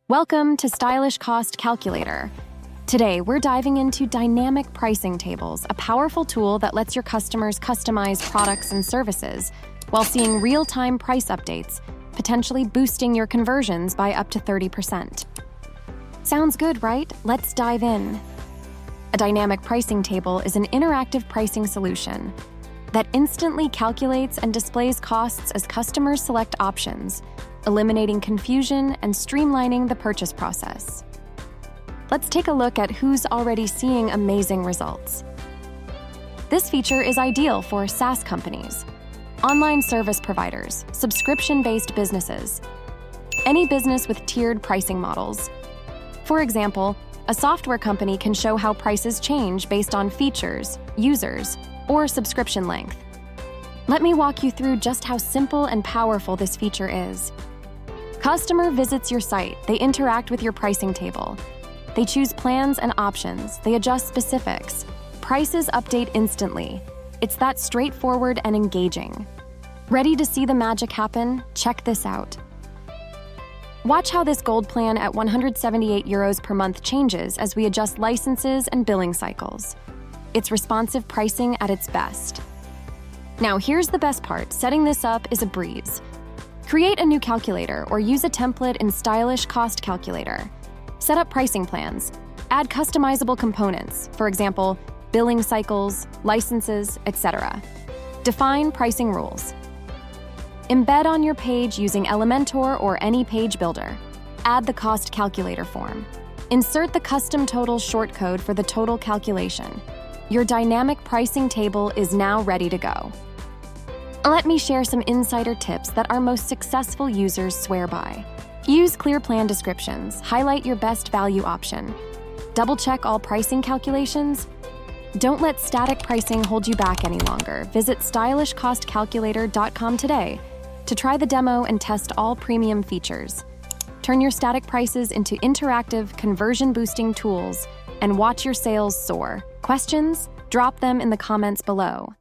Welcome to Stylish Cost Calculator. Today, we're diving into dynamic pricing tables, a powerful tool that lets your customers customize products and services while seeing real-time price updates, potentially boosting your conversions by up to 30%. Sounds good, right? Let's dive in. A dynamic pricing table is an interactive pricing solution that instantly calculates and displays costs as customers select options, eliminating confusion and streamlining the purchase process. Let's take a look at who's already seeing amazing results. This feature is ideal for SaaS companies, online service providers, subscription-based businesses, any business with tiered pricing models. For example, a software company can show how prices change based on features, users, or subscription length. Let me walk you through just how simple and powerful this feature is. Customer visits your site, they interact with your pricing table. They choose plans and options, they adjust specifics. Prices update instantly. It's that straightforward and engaging. Ready to see the magic happen? Check this out. Watch how this gold plan at €178 per month changes as we adjust licenses and billing cycles. It's responsive pricing at its best. Now here's the best part, setting this up is a breeze. Create a new calculator or use a template in Stylish Cost Calculator. Set up pricing plans. Add customizable components, for example, billing cycles, licenses, etc. Define pricing rules. Embed on your page using Elementor or any page builder. Add the cost calculator form. Insert the custom total shortcode for the total calculation. Your dynamic pricing table is now ready to go. Let me share some insider tips that our most successful users swear by. Use clear plan descriptions, highlight your best value option. Double-check all pricing calculations. Don't let static pricing hold you back any longer. Visit stylishcostcalculator.com today to try the demo and test all premium features. Turn your static prices into interactive, conversion-boosting tools and watch your sales soar. Questions? Drop them in the comments below.